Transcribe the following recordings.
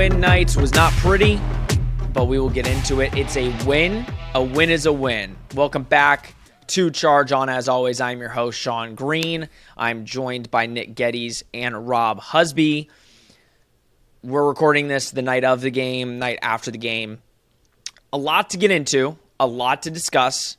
win nights was not pretty, but we will get into it. It's a win. A win is a win. Welcome back to Charge On. As always, I'm your host, Sean Green. I'm joined by Nick Geddes and Rob Husby. We're recording this the night of the game, night after the game. A lot to get into, a lot to discuss,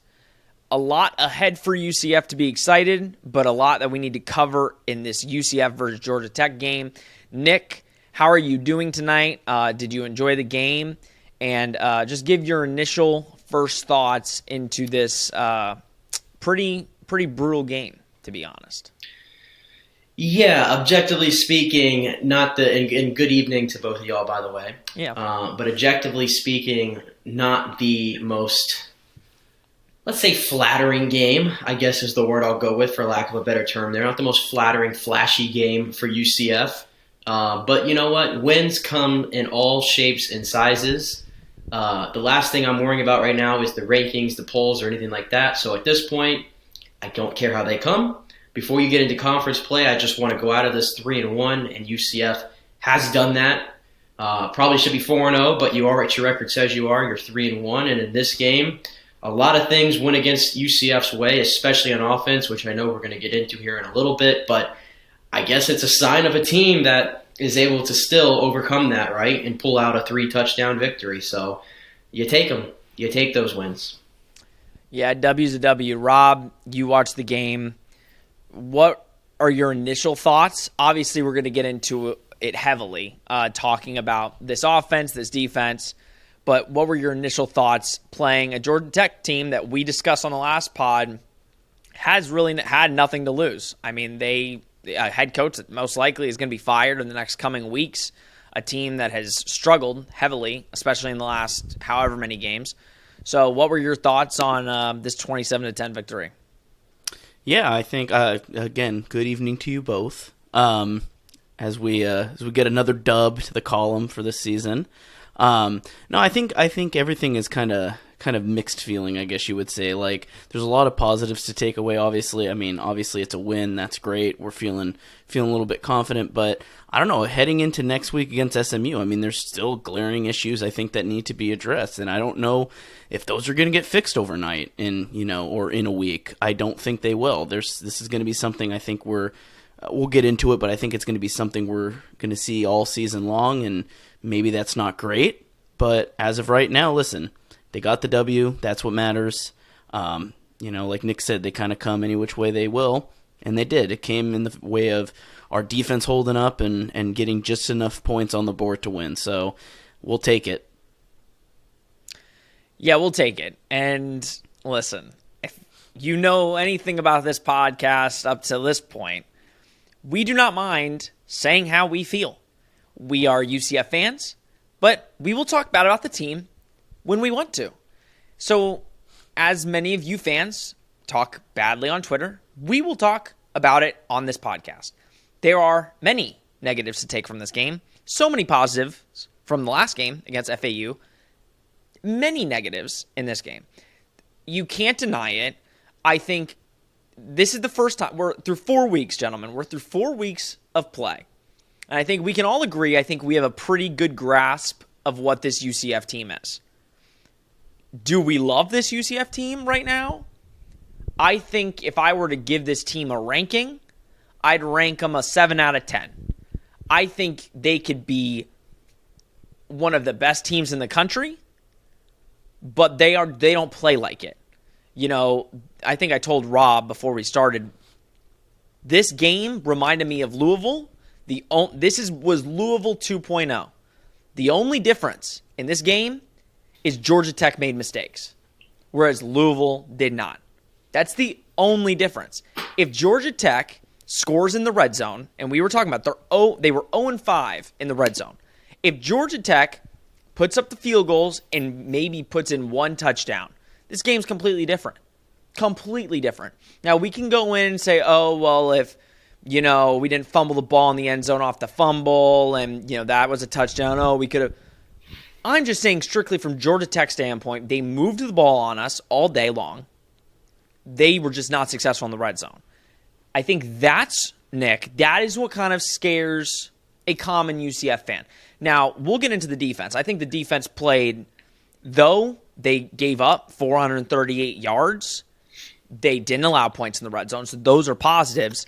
a lot ahead for UCF to be excited, but a lot that we need to cover in this UCF versus Georgia Tech game. Nick, how are you doing tonight? Did you enjoy the game? And just give your initial first thoughts into this pretty brutal game, to be honest. Yeah, objectively speaking, and good evening to both of y'all, by the way. Yeah. But objectively speaking, not the most, let's say, flattering game, I guess is the word I'll go with, for lack of a better term. They're not the most flattering, flashy game for UCF. But you know what? Wins come in all shapes and sizes. The last thing I'm worrying about right now is the rankings, the polls, or anything like that. So at this point, I don't care how they come. Before you get into conference play, I just want to go out of this 3-1, and UCF has done that. Probably should be 4-0, but you are what your record says you are. You're 3-1, and in this game, a lot of things went against UCF's way, especially on offense, which I know we're going to get into here in a little bit. But I guess it's a sign of a team that is able to still overcome that, right, and pull out a 3-touchdown victory. So you take them. You take those wins. Yeah, W's a W. Rob, you watched the game. What are your initial thoughts? Obviously, we're going to get into it heavily, talking about this offense, this defense. But what were your initial thoughts playing a Georgia Tech team that we discussed on the last pod has really had nothing to lose? I mean, a head coach that most likely is going to be fired in the next coming weeks, a team that has struggled heavily, especially in the last however many games. So what were your thoughts on this 27-10 victory? Yeah, I think, again, good evening to you both. As we get another dub to the column for this season. No, I think everything is kind of mixed feeling, I guess you would say. Like, there's a lot of positives to take away, obviously. I mean, obviously it's a win. That's great. We're feeling a little bit confident. But, I don't know, heading into next week against SMU, I mean, there's still glaring issues, I think, that need to be addressed. And I don't know if those are going to get fixed overnight or in a week. I don't think they will. This is going to be something I think we'll get into it, but I think it's going to be something we're going to see all season long, and maybe that's not great. But as of right now, listen, they got the W. That's what matters. Like Nick said, they kind of come any which way they will, and they did. It came in the way of our defense holding up and getting just enough points on the board to win. So we'll take it. Yeah, we'll take it. And listen, if you know anything about this podcast up to this point, we do not mind saying how we feel. We are UCF fans, but we will talk bad about the team when we want to. So, as many of you fans talk badly on Twitter, we will talk about it on this podcast. There are many negatives to take from this game, so many positives from the last game against FAU, many negatives in this game. You can't deny it. I think this is the first time. We're through 4 weeks, gentlemen. We're through 4 weeks of play. And I think we can all agree, I think we have a pretty good grasp of what this UCF team is. Do we love this UCF team right now? I think if I were to give this team a ranking, I'd rank them a 7 out of 10. I think they could be one of the best teams in the country, but they don't play like it. You know, I think I told Rob before we started, this game reminded me of Louisville. Was Louisville 2.0. The only difference in this game is Georgia Tech made mistakes, whereas Louisville did not. That's the only difference. If Georgia Tech scores in the red zone, and we were talking about they were 0-5 in the red zone. If Georgia Tech puts up the field goals and maybe puts in one touchdown, this game's completely different. Completely different. Now, we can go in and say, oh, well, if we didn't fumble the ball in the end zone off the fumble, and, that was a touchdown. Oh, we could have. I'm just saying strictly from Georgia Tech's standpoint, they moved the ball on us all day long. They were just not successful in the red zone. I think that is what kind of scares a common UCF fan. Now, we'll get into the defense. I think the defense played, though they gave up 438 yards, they didn't allow points in the red zone, so those are positives.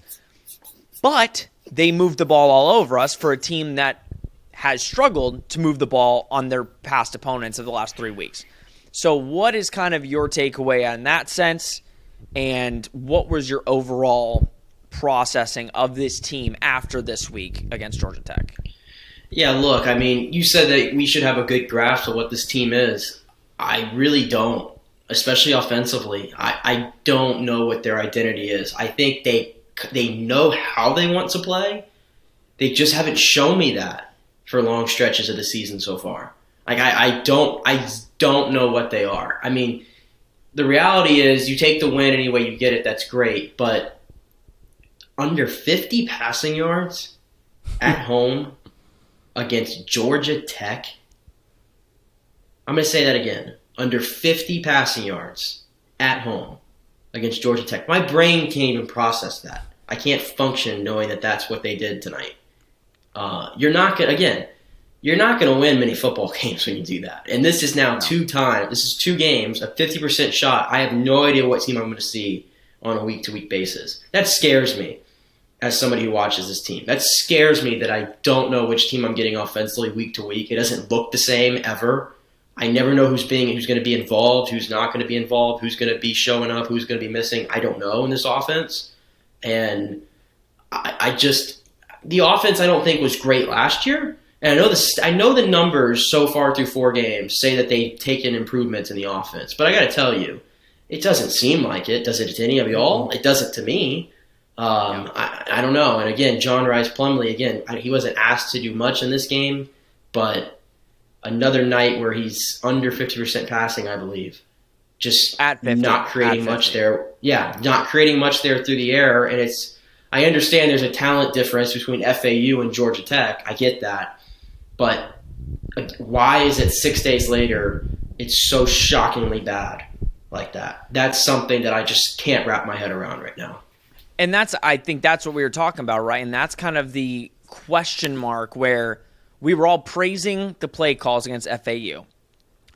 But they moved the ball all over us for a team that has struggled to move the ball on their past opponents of the last 3 weeks. So what is kind of your takeaway on that sense, and what was your overall processing of this team after this week against Georgia Tech? Yeah, look, I mean, you said that we should have a good grasp of what this team is. I really don't, especially offensively. I don't know what their identity is. I think they know how they want to play. They just haven't shown me that for long stretches of the season so far. Like I don't know what they are. I mean, the reality is you take the win any way you get it, that's great. But under 50 passing yards at home against Georgia Tech, I'm going to say that again. Under 50 passing yards at home against Georgia Tech. My brain can't even process that. I can't function knowing that that's what they did tonight. You're not going to win many football games when you do that. And this is now two games, a 50% shot. I have no idea what team I'm going to see on a week-to-week basis. That scares me as somebody who watches this team. That scares me that I don't know which team I'm getting offensively week to week. It doesn't look the same ever. I never know who's going to be involved, who's not going to be involved, who's going to be showing up, who's going to be missing. I don't know in this offense. And the offense I don't think was great last year. And I know the numbers so far through 4 games say that they've taken improvements in the offense. But I got to tell you, it doesn't seem like it. Does it to any of y'all? It doesn't to me. I don't know. And again, John Rice Plumlee, he wasn't asked to do much in this game, but another night where he's under 50% passing, I believe. Just at 50, not creating much there. Yeah, not creating much there through the air. And I understand there's a talent difference between FAU and Georgia Tech. I get that. But why is it 6 days later it's so shockingly bad like that? That's something that I just can't wrap my head around right now. And I think that's what we were talking about, right? And that's kind of the question mark where we were all praising the play calls against FAU.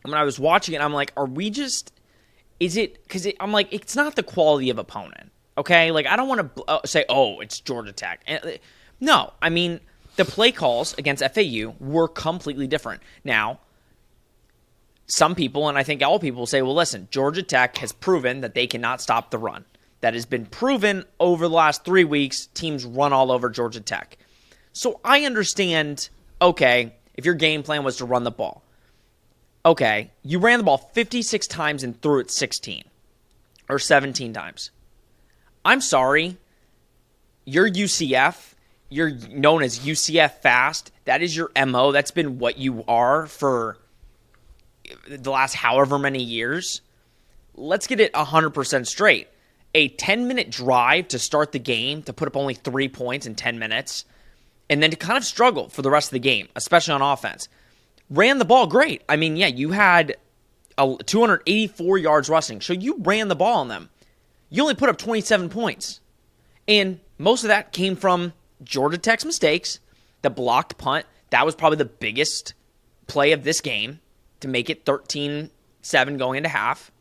And when I was watching it, I'm like, I'm like, it's not the quality of opponent, okay? Like, I don't want to say, it's Georgia Tech. No, I mean, the play calls against FAU were completely different. Now, some people, and I think all people, say, well, listen, Georgia Tech has proven that they cannot stop the run. That has been proven over the last 3 weeks. Teams run all over Georgia Tech. So I understand, okay, if your game plan was to run the ball. Okay, you ran the ball 56 times and threw it 16 or 17 times. I'm sorry. You're UCF. You're known as UCF Fast. That is your MO. That's been what you are for the last however many years. Let's get it 100% straight. A 10-minute drive to start the game, to put up only 3 points in 10 minutes, and then to kind of struggle for the rest of the game, especially on offense. Ran the ball great. I mean, yeah, you had 284 yards rushing, so you ran the ball on them. You only put up 27 points. And most of that came from Georgia Tech's mistakes, the blocked punt. That was probably the biggest play of this game to make it 13-7 going into half.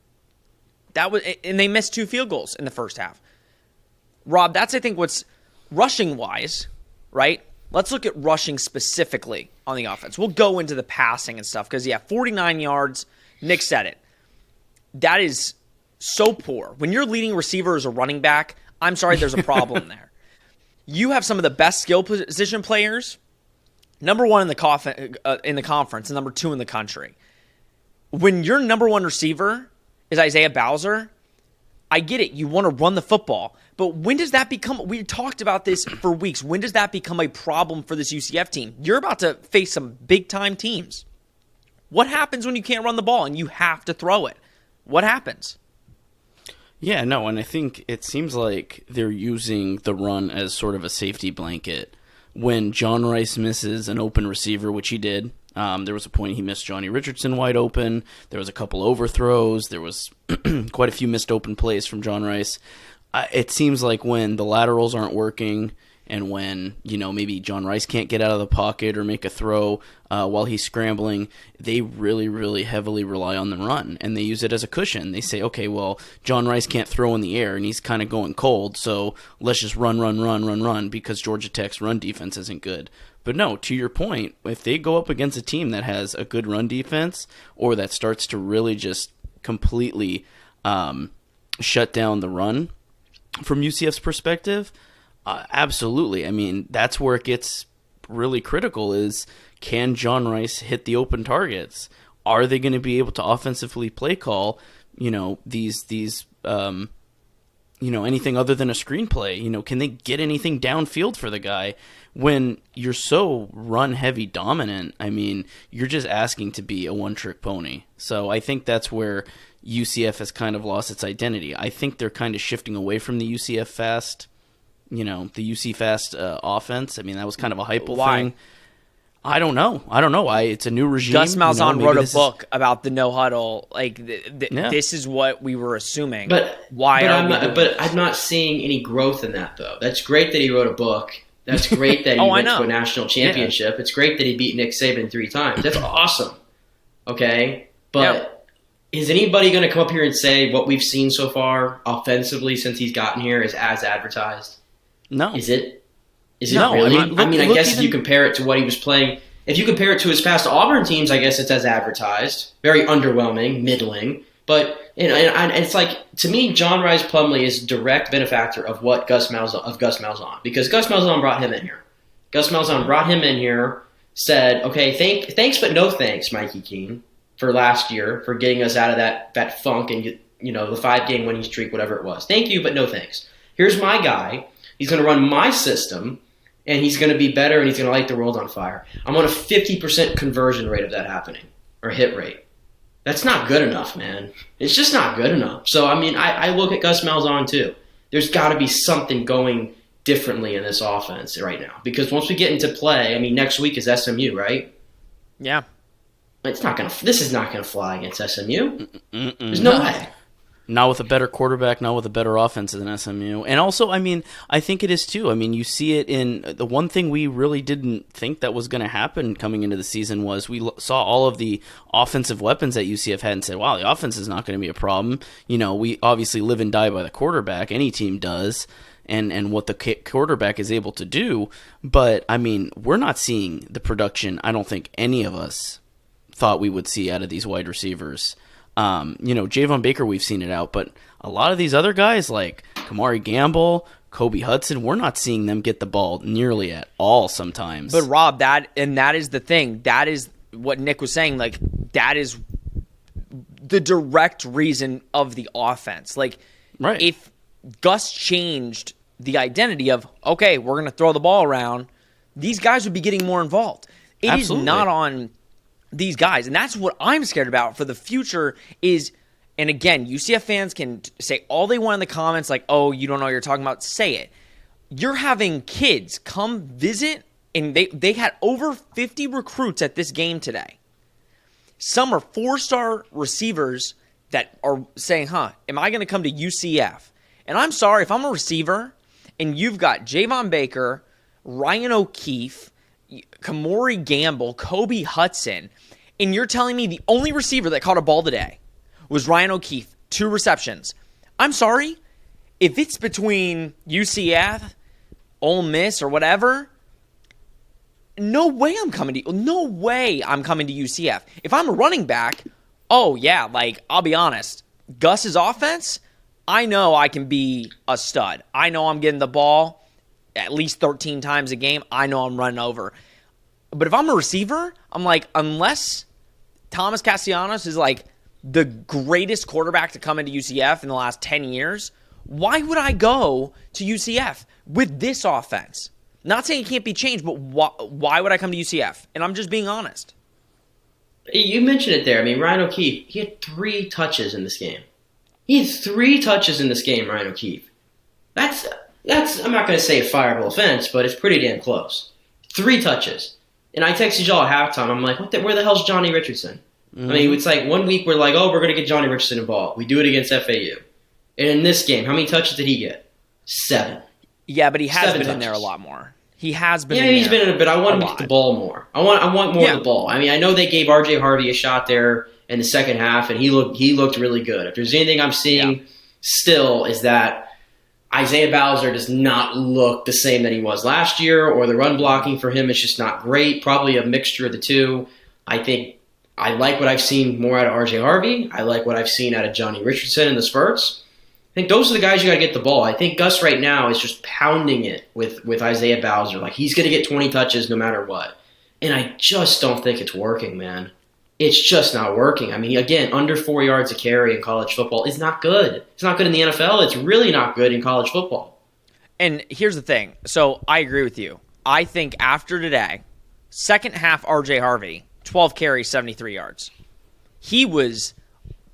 And they missed 2 field goals in the first half. Rob, that's, I think, what's rushing-wise, right? Let's look at rushing specifically on the offense. We'll go into the passing and stuff because, 49 yards. Nick said it. That is so poor. When your leading receiver is a running back, I'm sorry, there's a problem there. You have some of the best skill position players, number 1 in the conference and number 2 in the country. When your number 1 receiver is Isaiah Bowser, I get it. You want to run the football. But when does that become – we talked about this for weeks. When does that become a problem for this UCF team? You're about to face some big-time teams. What happens when you can't run the ball and you have to throw it? What happens? Yeah, no, and I think it seems like they're using the run as sort of a safety blanket. When John Rice misses an open receiver, which he did, there was a point he missed Johnny Richardson wide open. There was a couple overthrows. There was quite a few missed open plays from John Rice. It seems like when the laterals aren't working and when, maybe John Rice can't get out of the pocket or make a throw while he's scrambling, they really, really heavily rely on the run, and they use it as a cushion. They say, okay, well, John Rice can't throw in the air, and he's kind of going cold, so let's just run, because Georgia Tech's run defense isn't good. But no, to your point, if they go up against a team that has a good run defense or that starts to really just completely shut down the run from UCF's perspective, absolutely. I mean, that's where it gets really critical is, can John Rice hit the open targets? Are they going to be able to offensively play call, these anything other than a screenplay? Can they get anything downfield for the guy? When you're so run-heavy dominant, I mean, you're just asking to be a one-trick pony. So I think that's where UCF has kind of lost its identity. I think they're kind of shifting away from the UCF fast, the UC fast offense. I mean, that was kind of a hype thing. I don't know. It's a new regime. Gus Malzahn wrote a book about the no huddle. Like this is what we were assuming. But I'm not seeing any growth in that though. That's great that he wrote a book. That's great that he went to a national championship. Yeah. It's great that he beat Nick Saban 3 times. That's awesome. Okay, but is anybody going to come up here and say what we've seen so far offensively since he's gotten here is as advertised? No. Is it? Is it really? I guess if you compare it to what he was playing, if you compare it to his past Auburn teams, I guess it's as advertised. Very underwhelming, middling. But and it's like, to me, John Rice Plumlee is direct benefactor of what Gus Malzahn, because Gus Malzahn brought him in here. Gus Malzahn brought him in here, said, okay, thanks but no thanks, Mikey Keene, for last year, for getting us out of that funk and the 5-game winning streak, whatever it was. Thank you, but no thanks. Here's my guy. He's going to run my system, and he's going to be better, and he's going to light the world on fire. I'm on a 50% conversion rate of that happening, or hit rate. That's not good enough, man. It's just not good enough. So, I mean, I look at Gus Malzahn, too. There's got to be something going differently in this offense right now. Because once we get into play, I mean, next week is SMU, right? Yeah. This is not going to fly against SMU. There's no way. Not with a better quarterback, not with a better offense than SMU. And also, I mean, I think it is too. I mean, you see it in the one thing we really didn't think that was going to happen coming into the season was we saw all of the offensive weapons that UCF had and said, wow, the offense is not going to be a problem. We obviously live and die by the quarterback. Any team does. And what the quarterback is able to do. But, I mean, we're not seeing the production I don't think any of us thought we would see out of these wide receivers. Javon Baker, we've seen it out, but a lot of these other guys like Kamari Gamble, Kobe Hudson, we're not seeing them get the ball nearly at all sometimes. But Rob, that is the thing. That is what Nick was saying. Like, that is the direct reason of the offense. Like, right. If Gus changed the identity of, okay, we're going to throw the ball around, these guys would be getting more involved. It Absolutely. is not on these guys, and that's what I'm scared about for the future is, and again, UCF fans can say all they want in the comments, like, oh, you don't know what you're talking about, say it. You're having kids come visit, and they had over 50 recruits at this game today. Some are 4-star receivers that are saying, am I going to come to UCF? And I'm sorry, if I'm a receiver, and you've got Javon Baker, Ryan O'Keefe, Kamari Gamble, Kobe Hudson, and you're telling me the only receiver that caught a ball today was Ryan O'Keefe, 2 receptions. I'm sorry, if it's between UCF, Ole Miss, or whatever, no way I'm coming to UCF. If I'm a running back, oh yeah, like, I'll be honest, Gus's offense, I know I can be a stud. I know I'm getting the ball at least 13 times a game. I know I'm running over. But if I'm a receiver, I'm like, unless Thomas Castellanos is like the greatest quarterback to come into UCF in the last 10 years, why would I go to UCF with this offense? Not saying it can't be changed, but why would I come to UCF? And I'm just being honest. You mentioned it there. I mean, Ryan O'Keefe, he had 3 touches in this game. He had 3 touches in this game, Ryan O'Keefe. That's I'm not going to say a fireable offense, but it's pretty damn close. 3 touches. And I texted y'all at halftime. I'm like, where the hell's Johnny Richardson? Mm-hmm. I mean, it's like one week we're like, oh, we're going to get Johnny Richardson involved. We do it against FAU. And in this game, how many touches did he get? 7. Yeah, but he has 7 been in there a touches. lot more. He has been. Yeah, in he's there been in it, but I want him to get the ball more. I want more of the ball. I mean, I know they gave R.J. Harvey a shot there in the second half, and he looked really good. If there's anything I'm seeing still is that Isaiah Bowser does not look the same that he was last year, or the run blocking for him is just not great. Probably a mixture of the two. I think I like what I've seen more out of R.J. Harvey. I like what I've seen out of Johnny Richardson in the spurts. I think those are the guys you got to get the ball. I think Gus right now is just pounding it with Isaiah Bowser. Like, he's going to get 20 touches no matter what. And I just don't think it's working, man. It's just not working. I mean, again, under 4 yards a carry in college football is not good. It's not good in the NFL. It's really not good in college football. And here's the thing. So I agree with you. I think after today, second half RJ Harvey, 12 carries, 73 yards. He was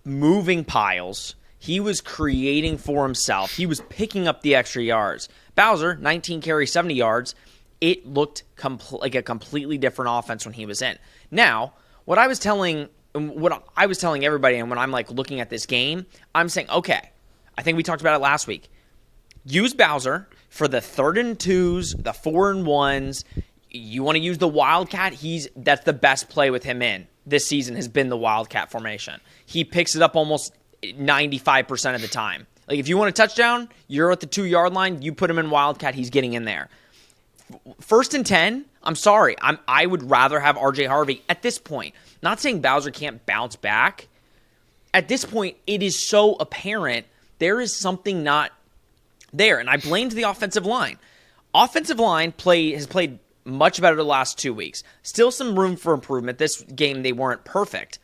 moving piles. He was creating for himself. He was picking up the extra yards. Bowser, 19 carries, 70 yards. It looked like a completely different offense when he was in. Now, what I was telling everybody, and when I'm like looking at this game, I'm saying, okay, I think we talked about it last week. Use Bowser for the 3rd and 2s, the 4 and 1s. You want to use the Wildcat? That's the best play with him in this season has been the Wildcat formation. He picks it up almost 95% of the time. Like, if you want a touchdown, you're at the 2-yard line, you put him in Wildcat, he's getting in there. 1st and 10, I'm sorry. I would rather have RJ Harvey at this point. Not saying Bowser can't bounce back. At this point, it is so apparent there is something not there. And I blame the offensive line. Offensive line has played much better the last 2 weeks. Still some room for improvement. This game, they weren't perfect.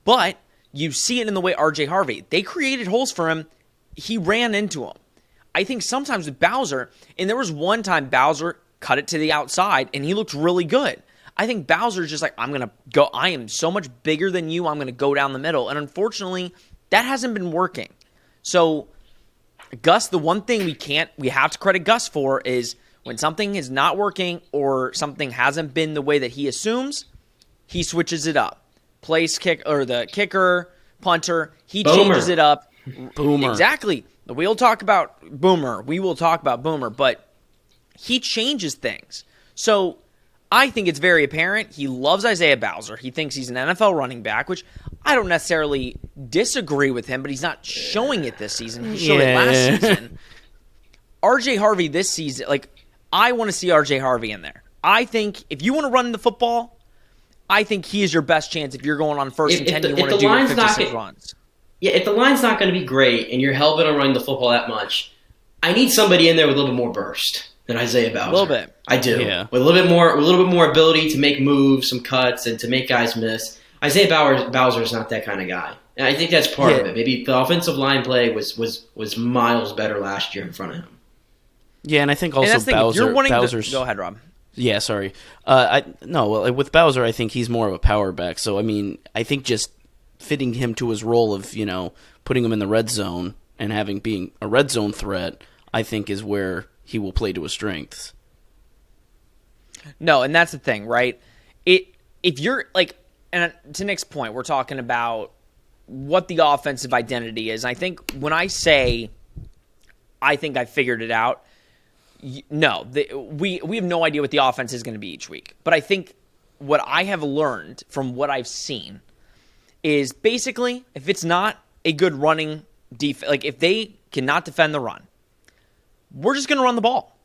But you see it in the way RJ Harvey. They created holes for him. He ran into them. I think sometimes with Bowser, and there was one time Bowser cut it to the outside, and he looked really good. I think Bowser's just like, I'm going to go. I am so much bigger than you. I'm going to go down the middle. And unfortunately, that hasn't been working. So, Gus, the one thing we have to credit Gus for is when something is not working or something hasn't been the way that he assumes, he switches it up. The kicker, punter, he changes it up. Boomer. Exactly. We will talk about Boomer, but he changes things. So I think it's very apparent he loves Isaiah Bowser. He thinks he's an NFL running back, which I don't necessarily disagree with him, but he's not showing it this season. He showed it last season. RJ Harvey this season, I want to see RJ Harvey in there. I think if you want to run the football, I think he is your best chance if you're going on 1st and 10 and you want to do your 56 runs. Yeah, if the line's not going to be great and you're hell-bent on running the football that much, I need somebody in there with a little bit more burst than Isaiah Bowser. A little bit. I do. Yeah. With a little bit more ability to make moves, some cuts, and to make guys miss. Isaiah Bowser is not that kind of guy. And I think that's part of it. Maybe the offensive line play was miles better last year in front of him. Yeah, and I think also Bowser's... Go ahead, Rob. Yeah, sorry. With Bowser, I think he's more of a power back. So, I mean, I think just fitting him to his role of, putting him in the red zone and being a red zone threat, I think is where he will play to his strengths. No, and that's the thing, right? If you're and to Nick's point, we're talking about what the offensive identity is. I think when I say I think I figured it out, no, we have no idea what the offense is going to be each week. But I think what I have learned from what I've seen is basically if it's not a good running defense, if they cannot defend the run, we're just going to run the ball.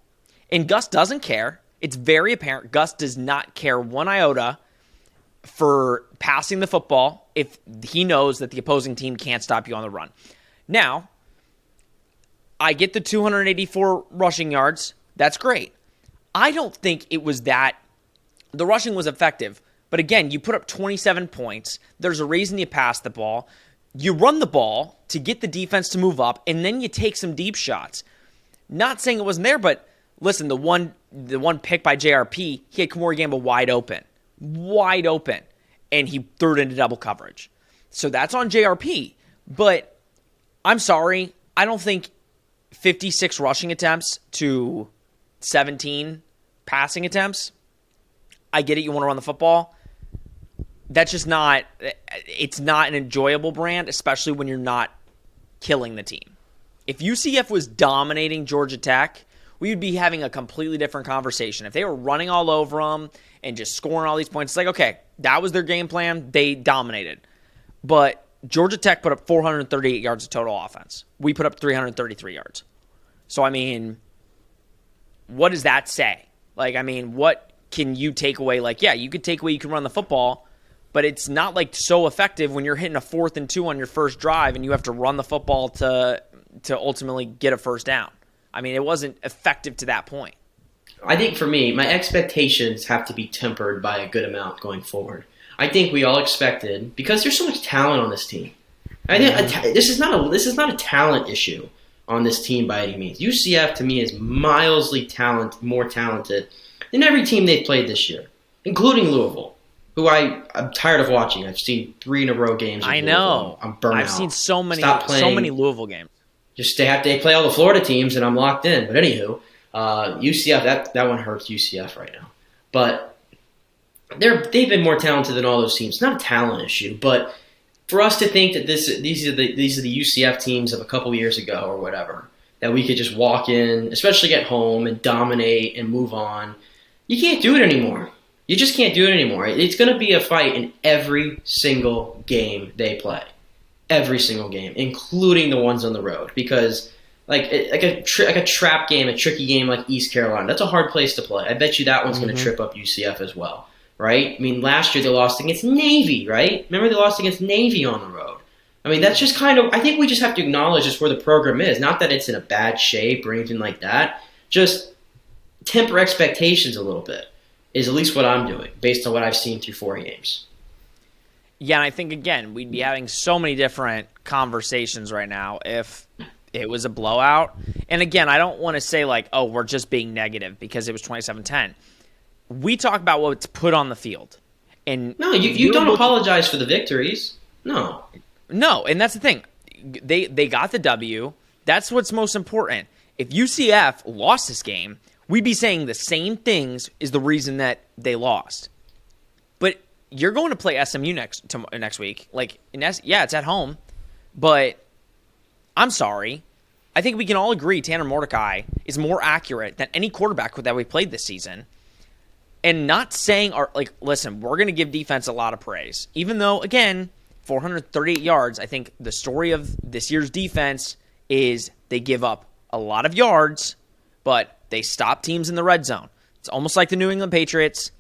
And Gus doesn't care. It's very apparent Gus does not care one iota for passing the football if he knows that the opposing team can't stop you on the run. Now, I get the 284 rushing yards. That's great. I don't think it was that. The rushing was effective. But again, you put up 27 points. There's a reason you pass the ball. You run the ball to get the defense to move up, and then you take some deep shots. Not saying it wasn't there, but listen, the one pick by JRP, he had Kamori Gamble wide open, and he threw it into double coverage. So that's on JRP. But I'm sorry, I don't think 56 rushing attempts to 17 passing attempts. I get it, you want to run the football. That's just not, it's not an enjoyable brand, especially when you're not killing the team. If UCF was dominating Georgia Tech we would be having a completely different conversation. If they were running all over them and just scoring all these points, it's like, okay, that was their game plan. They dominated. But Georgia Tech put up 438 yards of total offense. We put up 333 yards. So, I mean, what does that say? Like, I mean, what can you take away? Like, yeah, you could take away, you can run the football, but it's not like so effective when you're hitting a 4th and 2 on your first drive and you have to run the football to ultimately get a first down. I mean, it wasn't effective to that point. I think for me, my expectations have to be tempered by a good amount going forward. I think we all expected, because there's so much talent on this team. I think this is not a talent issue on this team by any means. UCF to me is mildly more talented than every team they've played this year, including Louisville, who I'm tired of watching. I've seen 3 in a row games. I know. I'm burnt out. I've seen so many Louisville games. Just they play all the Florida teams, and I'm locked in. But anywho, UCF, that one hurts UCF right now. But they've been more talented than all those teams. It's not a talent issue, but for us to think that these are the UCF teams of a couple years ago or whatever, that we could just walk in, especially at home, and dominate and move on, you can't do it anymore. You just can't do it anymore. It's going to be a fight in every single game they play. Every single game, including the ones on the road, because like a trap game, a tricky game like East Carolina, that's a hard place to play. I bet you that one's going to trip up UCF as well, right? I mean, last year they lost against Navy, right? Remember they lost against Navy on the road. I mean, that's just kind of, I think we just have to acknowledge just where the program is. Not that it's in a bad shape or anything like that. Just temper expectations a little bit is at least what I'm doing based on what I've seen through 4 games. Yeah, and I think, again, we'd be having so many different conversations right now if it was a blowout. And, again, I don't want to say, like, oh, we're just being negative because it was 27-10. We talk about what's put on the field. And no, you don't apologize for the victories. No, and that's the thing. They got the W. That's what's most important. If UCF lost this game, we'd be saying the same things is the reason that they lost. But you're going to play SMU next week. Like, yeah, it's at home, but I'm sorry. I think we can all agree Tanner Mordecai is more accurate than any quarterback that we played this season. And not saying, listen, we're going to give defense a lot of praise. Even though, again, 438 yards, I think the story of this year's defense is they give up a lot of yards, but they stop teams in the red zone. It's almost like the New England Patriots.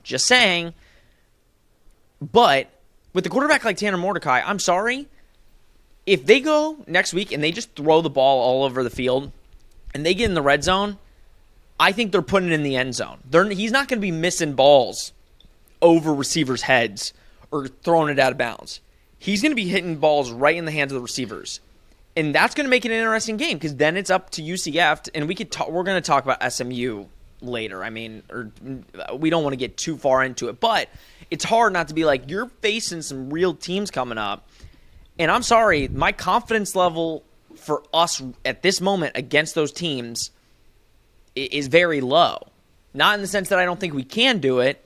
Just saying. But with a quarterback like Tanner Mordecai, I'm sorry. If they go next week and they just throw the ball all over the field and they get in the red zone, I think they're putting it in the end zone. He's not going to be missing balls over receivers' heads or throwing it out of bounds. He's going to be hitting balls right in the hands of the receivers. And that's going to make it an interesting game because then it's up to UCF. And we're going to talk about SMU later. I mean, we don't want to get too far into it, but it's hard not to be like, you're facing some real teams coming up. And I'm sorry, my confidence level for us at this moment against those teams is very low. Not in the sense that I don't think we can do it,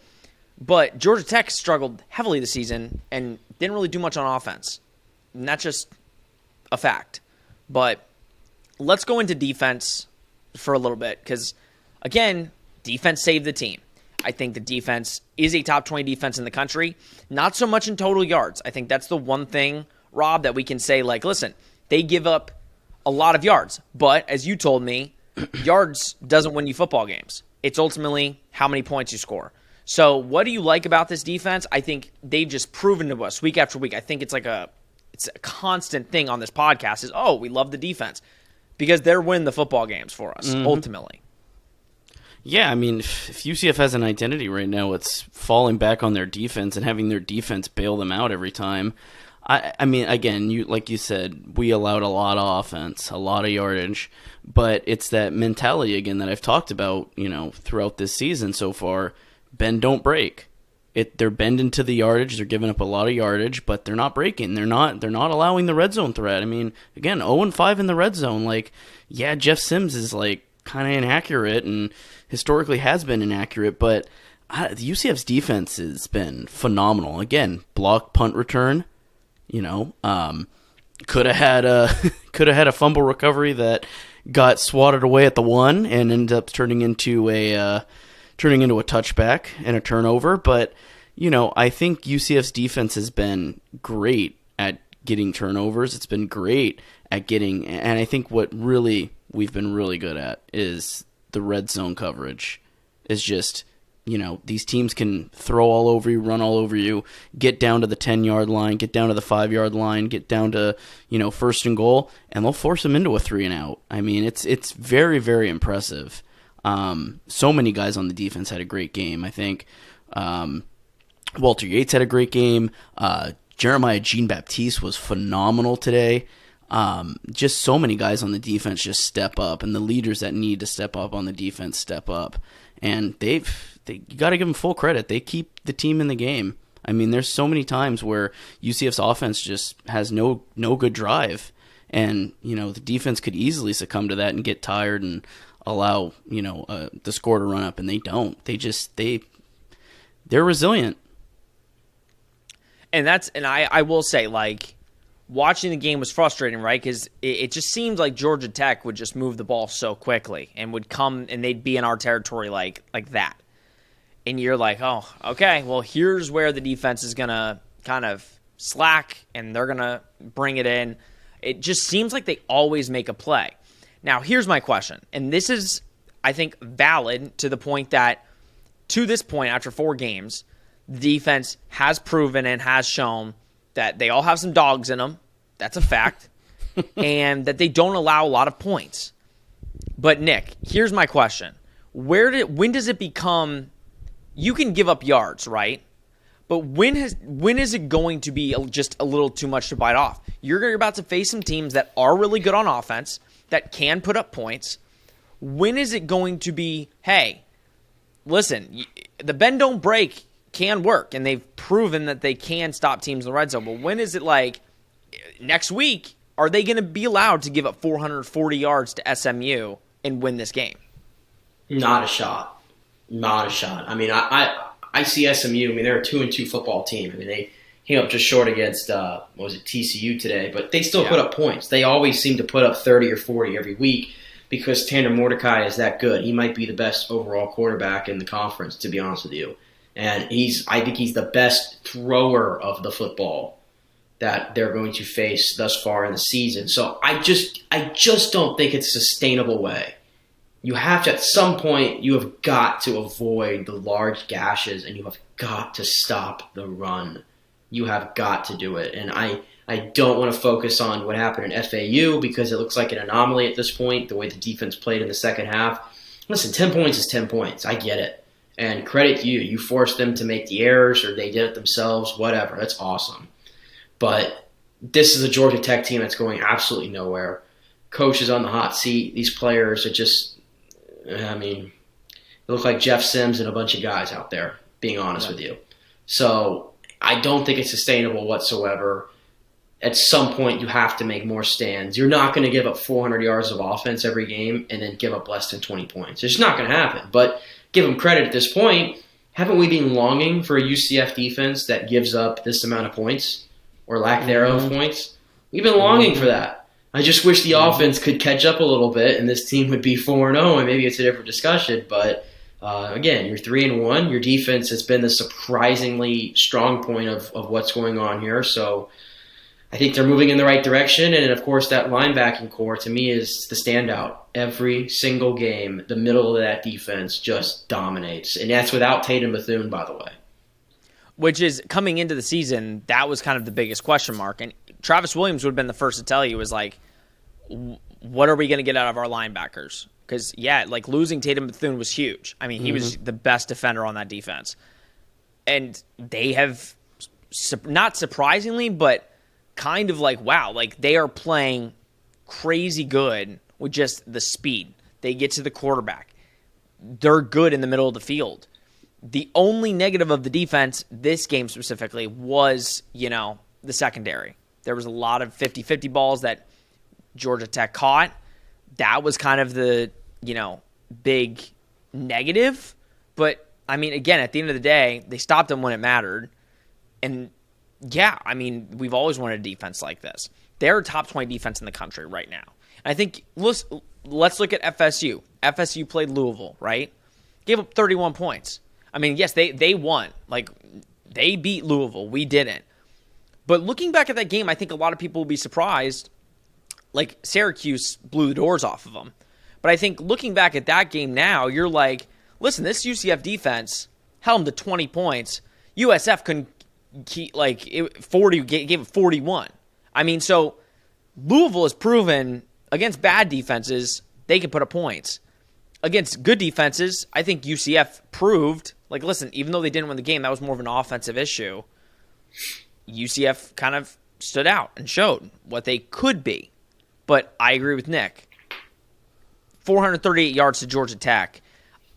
but Georgia Tech struggled heavily this season and didn't really do much on offense. And that's just a fact. But let's go into defense for a little bit because, again, defense saved the team. I think the defense is a top 20 defense in the country. Not so much in total yards. I think that's the one thing, Rob, that we can say, like, listen, they give up a lot of yards. But as you told me, yards doesn't win you football games. It's ultimately how many points you score. So what do you like about this defense? I think they've just proven to us week after week. I think it's a constant thing on this podcast is, we love the defense because they're winning the football games for us, ultimately. Yeah, I mean, if UCF has an identity right now, it's falling back on their defense and having their defense bail them out every time. I mean, again, like you said, we allowed a lot of offense, a lot of yardage, but it's that mentality again that I've talked about, throughout this season so far. Bend, don't break. They're bending to the yardage. They're giving up a lot of yardage, but they're not breaking. They're not allowing the red zone threat. I mean, again, 0-5 in the red zone. Like, yeah, Jeff Sims is like kind of inaccurate and historically has been inaccurate, but the UCF's defense has been phenomenal. Again, block, punt, return. could have had a fumble recovery that got swatted away at the 1 and ended up turning into a touchback and a turnover. But I think UCF's defense has been great at getting turnovers. It's been great at getting, and I think what really we've been really good at is the red zone coverage. Is just, these teams can throw all over you, run all over you, get down to the 10-yard line, get down to the 5-yard line, get down to, first and goal, and they'll force them into a 3-and-out. I mean, it's very, very impressive. So many guys on the defense had a great game. I think Walter Yates had a great game. Jeremiah Jean-Baptiste was phenomenal today. Just so many guys on the defense just step up, and the leaders that need to step up on the defense step up. And you got to give them full credit. They keep the team in the game. I mean, there's so many times where UCF's offense just has no good drive, and the defense could easily succumb to that and get tired and allow the score to run up, and they don't. They're resilient. And I will say, like, watching the game was frustrating, right? Because it just seemed like Georgia Tech would just move the ball so quickly and would come and they'd be in our territory like that. And you're like, oh, okay, well, here's where the defense is going to kind of slack and they're going to bring it in. It just seems like they always make a play. Now, here's my question. And this is, I think, valid to the point that, to this point, after 4 games, the defense has proven and has shown that they all have some dogs in them. That's a fact. And that they don't allow a lot of points. But, Nick, here's my question. When does it become – you can give up yards, right? But when is it going to be just a little too much to bite off? You're about to face some teams that are really good on offense, that can put up points. When is it going to be, hey, listen, the bend don't break can work, and they've proven that they can stop teams in the red zone. But when is it like next week, are they going to be allowed to give up 440 yards to SMU and win this game? Not a shot. Not a shot. I mean, I see SMU. I mean, they're a 2-2 football team. I mean, they came up just short against, TCU today, but they still put up points. They always seem to put up 30 or 40 every week because Tanner Mordecai is that good. He might be the best overall quarterback in the conference, to be honest with you. And I think he's the best thrower of the football that they're going to face thus far in the season. So I just don't think it's a sustainable way. You have to, at some point, you have got to avoid the large gashes, and you have got to stop the run. You have got to do it. And I don't want to focus on what happened in FAU because it looks like an anomaly at this point, the way the defense played in the second half. Listen, 10 points is 10 points. I get it. And credit to you. You forced them to make the errors, or they did it themselves, whatever. That's awesome. But this is a Georgia Tech team that's going absolutely nowhere. Coach is on the hot seat. These players are just, I mean, they look like Jeff Sims and a bunch of guys out there, being honest with you. So I don't think it's sustainable whatsoever. At some point, you have to make more stands. You're not going to give up 400 yards of offense every game and then give up less than 20 points. It's not going to happen. But give them credit at this point. Haven't we been longing for a UCF defense that gives up this amount of points or lack thereof points? We've been longing for that. I just wish the offense could catch up a little bit and this team would be 4-0, and maybe it's a different discussion. But again, you're 3-1. Your defense has been the surprisingly strong point of what's going on here. So I think they're moving in the right direction. And, of course, that linebacking core, to me, is the standout. Every single game, the middle of that defense just dominates. And that's without Tatum Bethune, by the way. Which is, coming into the season, that was kind of the biggest question mark. And Travis Williams would have been the first to tell you, was like, what are we going to get out of our linebackers? Because, like losing Tatum Bethune was huge. I mean, he was the best defender on that defense. And they have, not surprisingly, but kind of like, wow, like they are playing crazy good with just the speed. They get to the quarterback. They're good in the middle of the field. The only negative of the defense, this game specifically, was, the secondary. There was a lot of 50-50 balls that Georgia Tech caught. That was kind of the, big negative. But, I mean, again, at the end of the day, they stopped them when it mattered. And, we've always wanted a defense like this. they're a top 20 defense in the country right now. And I think let's look at FSU. FSU played Louisville, right? Gave up 31 points. I mean, yes, they won. Like, they beat Louisville. We didn't. But looking back at that game, I think a lot of people will be surprised. Like, Syracuse blew the doors off of them. But I think looking back at that game now, you're like, listen, this UCF defense held them to 20 points. USF couldn't keep, like, 40, gave it 41. I mean, so Louisville has proven against bad defenses, they can put up points. Against good defenses, I think UCF proved, like, listen, even though they didn't win the game, that was more of an offensive issue. UCF kind of stood out and showed what they could be. But I agree with Nick. 438 yards to Georgia Tech.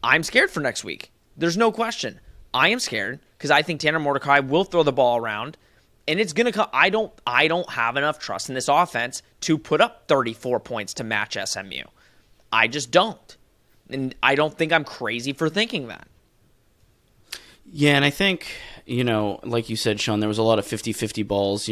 I'm scared for next week. There's no question. I am scared because I think Tanner Mordecai will throw the ball around, and it's going to come. I don't have enough trust in this offense to put up 34 points to match SMU. I just don't. And I don't think I'm crazy for thinking that. Yeah, and I think, like you said, Sean, there was a lot of 50-50 balls.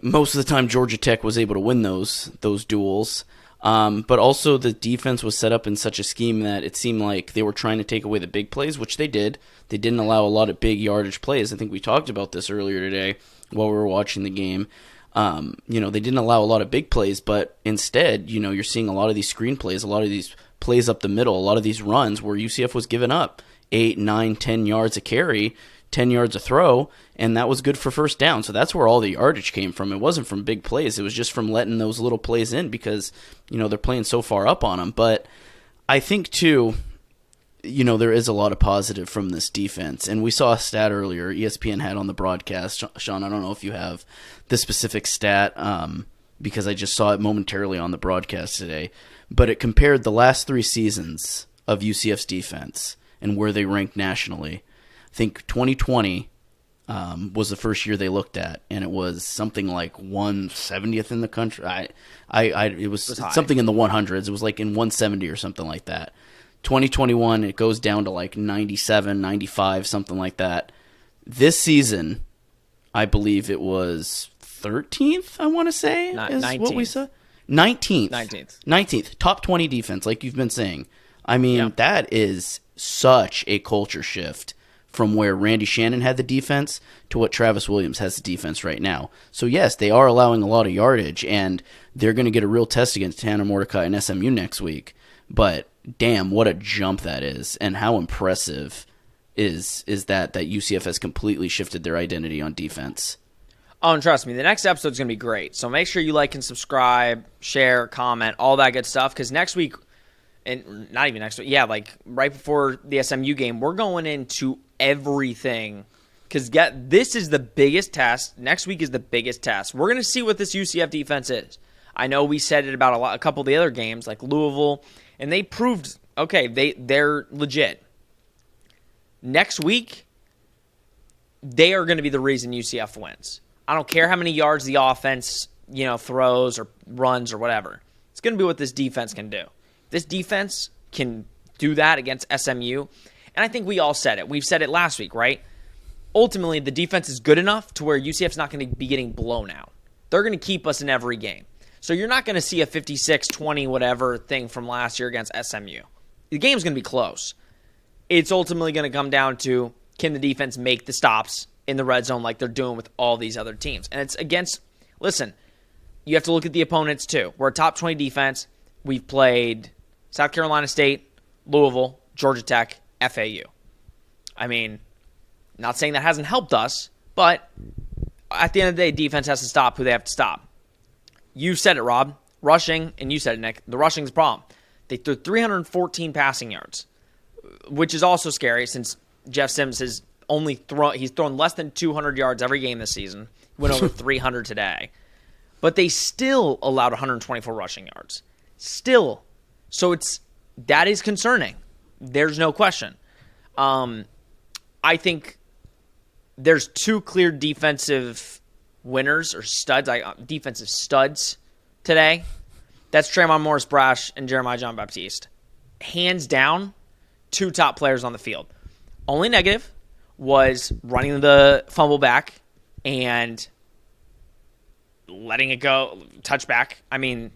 Most of the time Georgia Tech was able to win those duels. But also the defense was set up in such a scheme that it seemed like they were trying to take away the big plays, which they did. They didn't allow a lot of big yardage plays. I think we talked about this earlier today while we were watching the game. They didn't allow a lot of big plays, but instead, you're seeing a lot of these screen plays, a lot of these plays up the middle, a lot of these runs where UCF was giving up 8, 9, 10 yards a carry, 10 yards a throw, and that was good for first down. So that's where all the yardage came from. It wasn't from big plays. It was just from letting those little plays in because, they're playing so far up on them. But I think, too, there is a lot of positive from this defense. And we saw a stat earlier ESPN had on the broadcast. Sean, I don't know if you have the specific stat because I just saw it momentarily on the broadcast today. But it compared the last 3 seasons of UCF's defense and where they ranked nationally. I think 2020 was the first year they looked at, and it was something like 170th in the country. It was something in the 100s. It was like in 170 or something like that. 2021, it goes down to like 97, 95, something like that. This season, I believe it was 13th, I want to say, is 19th. What we saw. 19th. Top 20 defense, like you've been saying. I mean, That is such a culture shift from where Randy Shannon had the defense to what Travis Williams has the defense right now. So, yes, they are allowing a lot of yardage, and they're going to get a real test against Tanner Mordecai and SMU next week. But, damn, what a jump that is, and how impressive is that UCF has completely shifted their identity on defense. Oh, and trust me, the next episode is going to be great. So make sure you like and subscribe, share, comment, all that good stuff. Because next week, and not even next week, like right before the SMU game, we're going into everything. Because this is the biggest test. Next week is the biggest test. We're going to see what this UCF defense is. I know we said it about a couple of the other games, like Louisville, and they proved, okay, they're legit. Next week, they are going to be the reason UCF wins. I don't care how many yards the offense, throws or runs or whatever. It's going to be what this defense can do. This defense can do that against SMU. And I think we all said it. We've said it last week, right? Ultimately, the defense is good enough to where UCF's not going to be getting blown out. They're going to keep us in every game. So you're not going to see a 56-20 whatever thing from last year against SMU. The game's going to be close. It's ultimately going to come down to, can the defense make the stops in the red zone like they're doing with all these other teams? And it's against, listen, you have to look at the opponents too. We're a top 20 defense. We've played South Carolina State, Louisville, Georgia Tech, FAU. I mean, not saying that hasn't helped us, but at the end of the day, defense has to stop who they have to stop. You said it, Rob. Rushing, and you said it, Nick. The rushing is the problem. They threw 314 passing yards, which is also scary since Jeff Sims has he's thrown less than 200 yards every game this season. He went over 300 today. But they still allowed 124 rushing yards. Still. So that is concerning. There's no question. I think there's 2 clear defensive winners or studs, defensive studs today. That's Tremont Morris-Brash and Jeremiah John Baptiste. Hands down, 2 top players on the field. Only negative was running the fumble back and letting it go, touchback, I mean,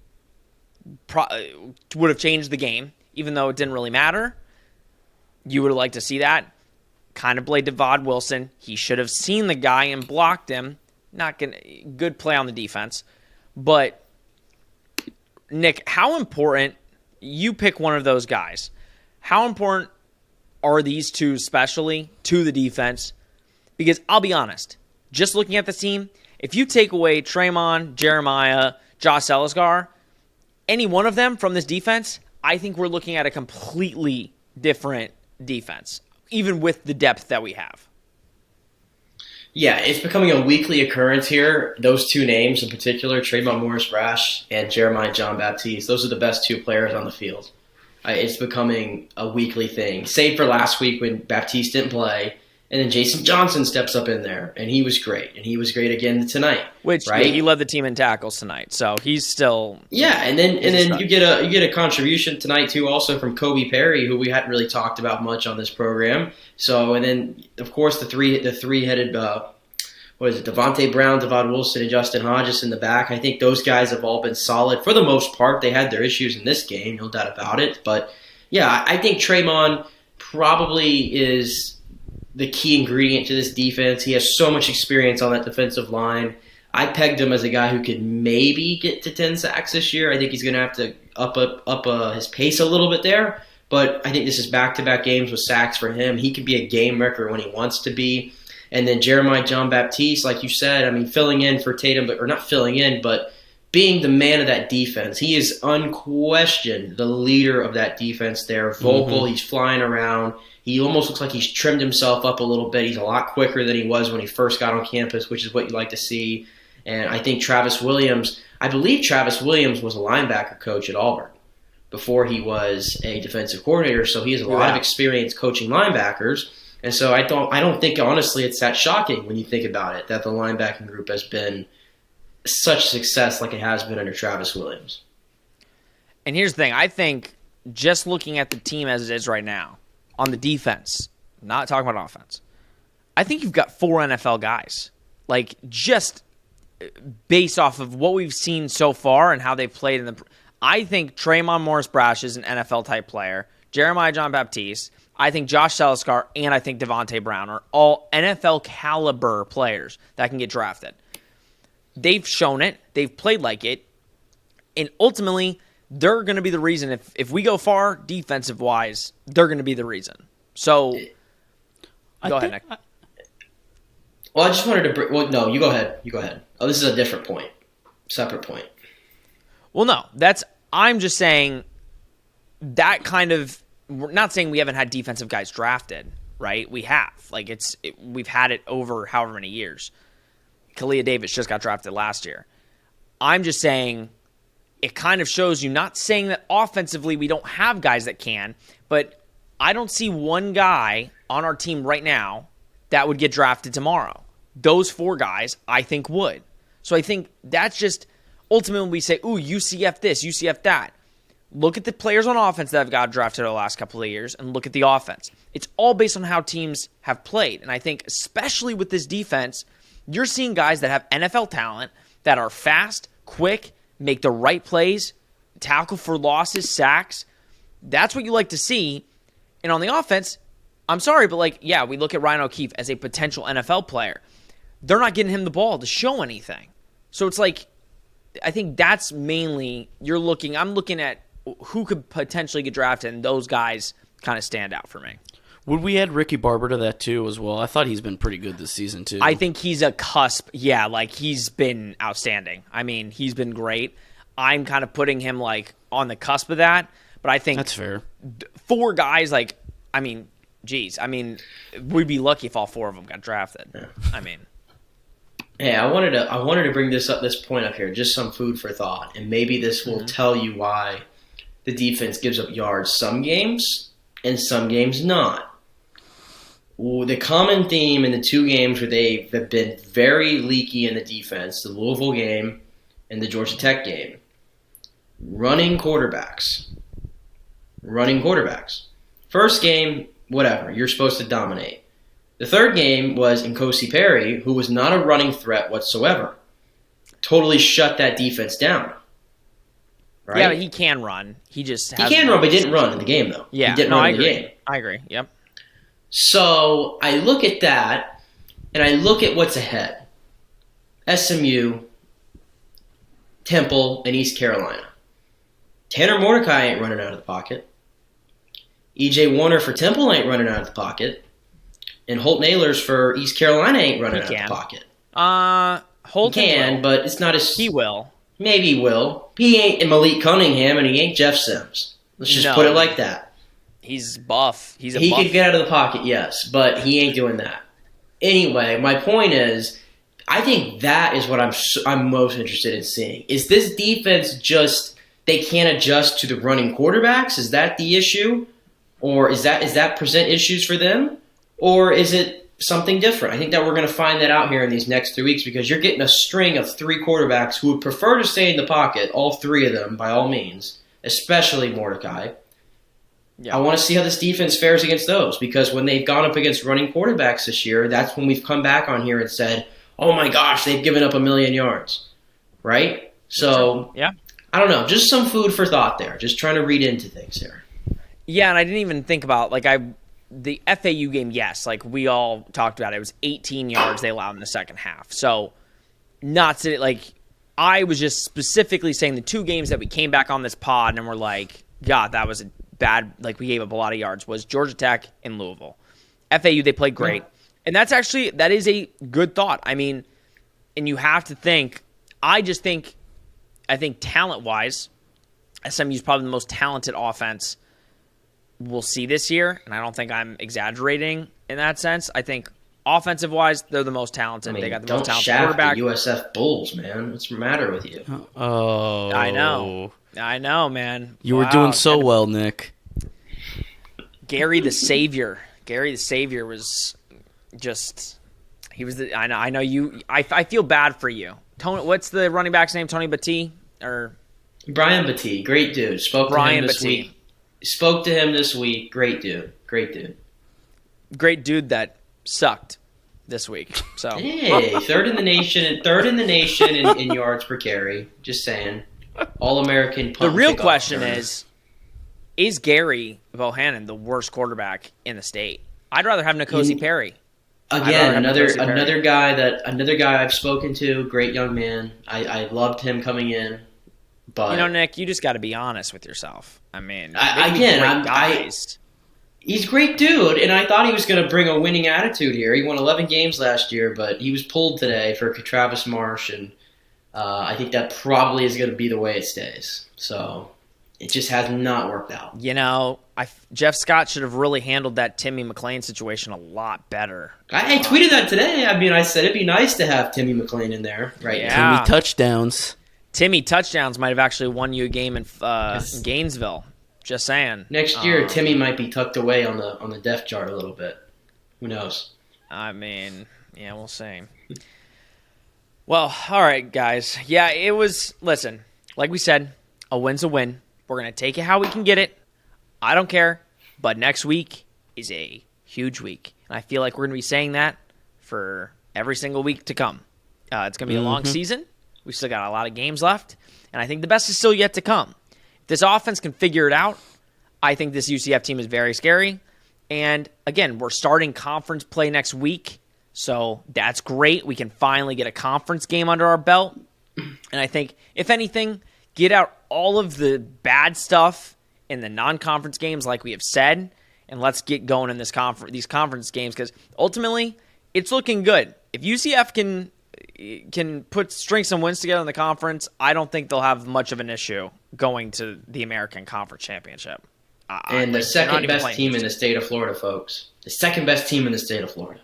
would have changed the game, even though it didn't really matter. You would have liked to see that. Kind of played Devod Wilson. He should have seen the guy and blocked him. Good play on the defense. But, Nick, how important, you pick one of those guys, how important are these two especially to the defense? Because I'll be honest, just looking at the team, if you take away Traymon, Jeremiah, Josh Selisgar, any one of them from this defense, I think we're looking at a completely different defense, even with the depth that we have. Yeah, it's becoming a weekly occurrence here. Those two names in particular, Trayvon Morris-Brash and Jeremiah John Baptiste, those are the best two players on the field. It's becoming a weekly thing. Save for last week when Baptiste didn't play, and then Jason Johnson steps up in there, and he was great. And he was great again tonight. Which, right? Yeah, he led the team in tackles tonight, so he's still... Yeah, and then you get a contribution tonight, too, also from Kobe Perry, who we hadn't really talked about much on this program. So, and then, of course, the three-headed... Devontae Brown, Devon Wilson, and Justin Hodges in the back. I think those guys have all been solid. For the most part, they had their issues in this game, no doubt about it. But, yeah, I think Traymon probably is the key ingredient to this defense. He has so much experience on that defensive line. I pegged him as a guy who could maybe get to 10 sacks this year. I think he's going to have to up his pace a little bit there. But I think this is back-to-back games with sacks for him. He can be a game wrecker when he wants to be. And then Jeremiah John Baptiste, like you said, I mean, filling in for Tatum, or not filling in, but being the man of that defense. He is unquestioned the leader of that defense there. Vocal, He's flying around. He almost looks like he's trimmed himself up a little bit. He's a lot quicker than he was when he first got on campus, which is what you like to see. And I think I believe Travis Williams was a linebacker coach at Auburn before he was a defensive coordinator, so he has a lot of experience coaching linebackers. And so I don't think, honestly, it's that shocking when you think about it, that the linebacking group has been such a success like it has been under Travis Williams. And here's the thing. I think just looking at the team as it is right now, on the defense, not talking about offense, I think you've got 4 NFL guys. Like, just based off of what we've seen so far and how they've played in the – I think Traymon Morris-Brash is an NFL-type player. Jeremiah John Baptiste – I think Josh Selisgar and I think Devontae Brown are all NFL caliber players that can get drafted. They've shown it. They've played like it. And ultimately, they're going to be the reason. If we go far defensive-wise, they're going to be the reason. So, go ahead, Nick. Well, I just wanted to bring – well, no, you go ahead. You go ahead. Oh, this is a different point. Separate point. Well, no. I'm just saying that kind of – we're not saying we haven't had defensive guys drafted, right? We have. Like, we've had it over however many years. Kalia Davis just got drafted last year. I'm just saying it kind of shows you, not saying that offensively we don't have guys that can, but I don't see one guy on our team right now that would get drafted tomorrow. Those 4 guys, I think, would. So I think that's just ultimately we say, ooh, UCF this, UCF that. Look at the players on offense that have got drafted over the last couple of years and look at the offense. It's all based on how teams have played. And I think especially with this defense, you're seeing guys that have NFL talent that are fast, quick, make the right plays, tackle for losses, sacks. That's what you like to see. And on the offense, I'm sorry, but we look at Ryan O'Keefe as a potential NFL player. They're not getting him the ball to show anything. So it's like, I think that's mainly I'm looking at who could potentially get drafted, and those guys kind of stand out for me. Would we add Ricky Barber to that too as well? I thought he's been pretty good this season too. I think he's a cusp. Yeah, he's been outstanding. I mean, he's been great. I'm kind of putting him on the cusp of that, but I think that's fair. 4 guys, we'd be lucky if all 4 of them got drafted. Yeah. I mean, hey, I wanted to bring this point up here, just some food for thought, and maybe this will tell you why the defense gives up yards some games and some games not. The common theme in the 2 games where they have been very leaky in the defense, the Louisville game and the Georgia Tech game, running quarterbacks. First game, whatever, you're supposed to dominate. The 3rd game was N'Kosi Perry, who was not a running threat whatsoever. totally shut that defense down. Right? Yeah, but he can run. He can run, but he didn't run in the game, though. Yeah, he didn't no, run I in the agree. game. I agree. Yep. So I look at that, and I look at what's ahead. SMU, Temple, and East Carolina. Tanner Mordecai ain't running out of the pocket. E.J. Warner for Temple ain't running out of the pocket. And Holt Nailers for East Carolina ain't running out of the pocket. Holt can, but it's not as... He will. Maybe he will. He ain't Malik Cunningham, and he ain't Jeff Sims. Let's just put it like that. He's buff. He could get out of the pocket, yes, but he ain't doing that. Anyway, my point is, I think that is what I'm most interested in seeing. Is this defense just they can't adjust to the running quarterbacks? Is that the issue, or is that present issues for them, or is it something different? I think that we're going to find that out here in these next 3 weeks because you're getting a string of 3 quarterbacks who would prefer to stay in the pocket, all 3 of them by all means, especially Mordecai. Yeah. I want to see how this defense fares against those because when they've gone up against running quarterbacks this year, that's when we've come back on here and said, oh my gosh, they've given up 1,000,000 yards, right? So, yeah, I don't know, just some food for thought there, just trying to read into things here. Yeah, and I didn't even think about, the FAU game, yes, like we all talked about it, was 18 yards they allowed in the second half. So, I was just specifically saying the 2 games that we came back on this pod and were like, God, that was a bad, we gave up a lot of yards, was Georgia Tech and Louisville. FAU, they played great. Yeah. And that is a good thought. I mean, and you have to think, I think talent-wise, SMU is probably the most talented offense we'll see this year, and I don't think I'm exaggerating in that sense. I think offensive-wise, they're the most talented. They got the most talented quarterback. Don't shaft the USF Bulls, man. What's the matter with you? Oh. I know, man. You were doing so well, Nick. Gary the Savior. Gary the Savior was just – he was – I know you – I feel bad for you. Tony, what's the running back's name? Tony Baptiste? Brian Baptiste. Great dude. Spoke to him this week. Great dude. Great dude that sucked this week. So hey, third in the nation in yards per carry. Just saying, All-American. The real question is Gary Bohannon the worst quarterback in the state? I'd rather have N'Kosi Perry. Again, another guy I've spoken to. Great young man. I loved him coming in. But Nick, you just got to be honest with yourself. I mean, he's a great dude, and I thought he was going to bring a winning attitude here. He won 11 games last year, but he was pulled today for Travis Marsh, and I think that probably is going to be the way it stays. So it just has not worked out. Jeff Scott should have really handled that Timmy McClain situation a lot better. I tweeted that today. I mean, I said it'd be nice to have Timmy McClain in there right now. Timmy touchdowns. Timmy touchdowns might have actually won you a game in Gainesville. Just saying. Next year, Timmy might be tucked away on the depth chart a little bit. Who knows? I mean, yeah, we'll see. Well, all right, guys. Yeah, it was. Listen, like we said, a win's a win. We're gonna take it how we can get it. I don't care. But next week is a huge week, and I feel like we're gonna be saying that for every single week to come. It's gonna be a long season. We've still got a lot of games left, and I think the best is still yet to come. If this offense can figure it out, I think this UCF team is very scary. And, again, we're starting conference play next week, so that's great. We can finally get a conference game under our belt. And I think, if anything, get out all of the bad stuff in the non-conference games like we have said, and let's get going in these conference games because, ultimately, it's looking good. If UCF can put strengths and wins together in the conference, I don't think they'll have much of an issue going to the American Conference Championship. And the second best team in the state of Florida, folks. The second best team in the state of Florida.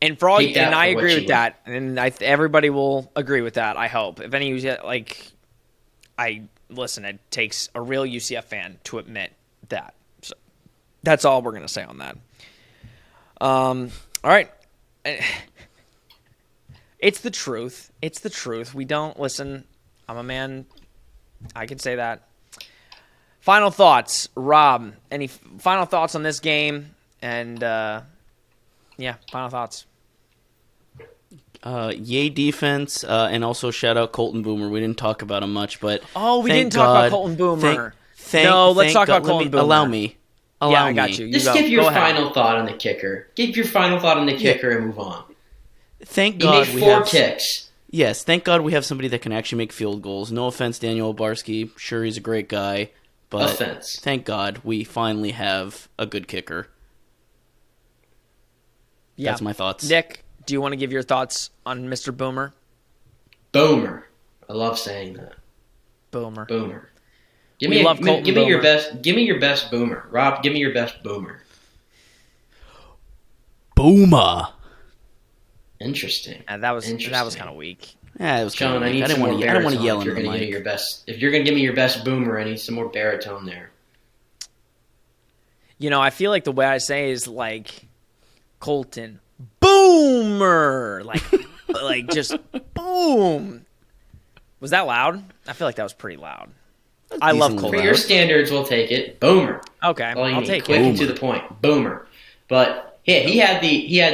And for all, and I agree with that, and everybody will agree with that. I hope. If any, listen, it takes a real UCF fan to admit that. So that's all we're gonna say on that. All right. It's the truth. It's the truth. We don't listen. I'm a man. I can say that. Final thoughts, Rob. Any final thoughts on this game? And final thoughts. Yay defense, and also shout out Colton Boomer. We didn't talk about him much, but we didn't talk about Colton Boomer. Let's talk about Colton Boomer. Allow me. I got you. Just give your final thought on the kicker. Give your final thought on the kicker and move on. Thank God he made 4 kicks. Yes, thank God we have somebody that can actually make field goals. No offense, Daniel Obarski. Sure, he's a great guy, but thank God we finally have a good kicker. Yeah. That's my thoughts. Nick, do you want to give your thoughts on Mr. Boomer? Boomer. I love saying that. Boomer. Give me your best boomer. Rob, give me your best boomer. Boomer. Interesting. That was kind of weak. Yeah, it was Sean, kind of weak. I don't want to yell in the mic. If you're going to give me your best boomer, I need some more baritone there. I feel like the way I say is like Colton Boomer, like just boom. Was that loud? I feel like that was pretty loud. I love Colton. For your standards, we'll take it. Boomer. Okay, I'll take it. Quick and to the point. Boomer. But yeah, he had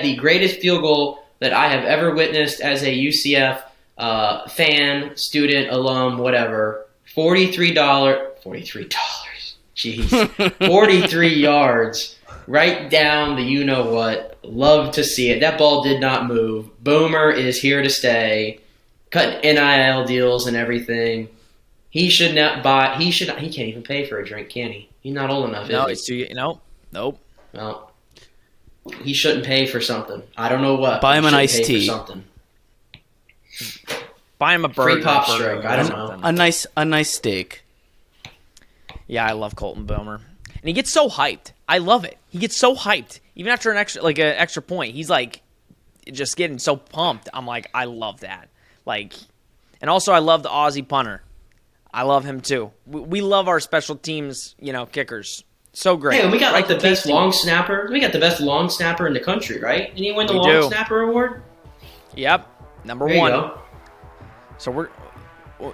the greatest field goal that I have ever witnessed as a UCF fan, student, alum, whatever. $43. Jeez. 43 yards. Right down the you-know-what. Love to see it. That ball did not move. Boomer is here to stay. Cutting NIL deals and everything. He should not buy. He can't even pay for a drink, can he? He's not old enough. No, it's too. Nope. Well, he shouldn't pay for something. I don't know what. Buy him an iced tea. Buy him a burger. Free pop stroke. I don't know. A nice steak. Yeah, I love Colton Boomer, and he gets so hyped. I love it. He gets so hyped, even after an extra point. He's like just getting so pumped. I'm like, I love that. And also I love the Aussie punter. I love him too. We love our special teams, kickers. So great. Hey, and we got the best long snapper. We got the best long snapper in the country, right? Didn't he win the long snapper award? Yep, number 1. Go. So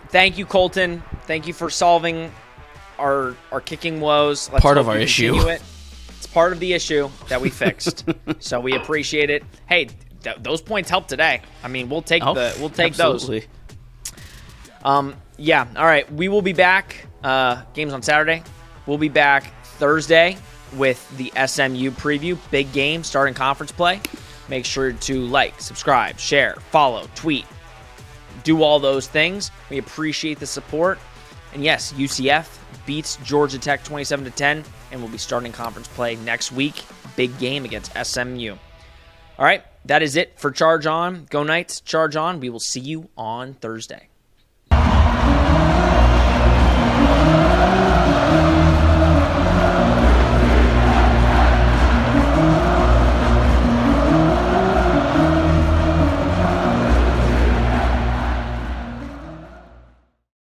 thank you, Colton. Thank you for solving our kicking woes. Let's part of our issue. It's part of the issue that we fixed. So we appreciate it. Hey, those points helped today. I mean, we'll take absolutely. Those. Yeah. All right. We will be back. Games on Saturday. We'll be back Thursday with the SMU preview. Big game starting conference play. Make sure to like, subscribe, share, follow, tweet. Do all those things. We appreciate the support. And yes, UCF beats Georgia Tech 27-10, and we'll be starting conference play next week. Big game against SMU. All right. That is it for Charge On. Go Knights. Charge On. We will see you on Thursday.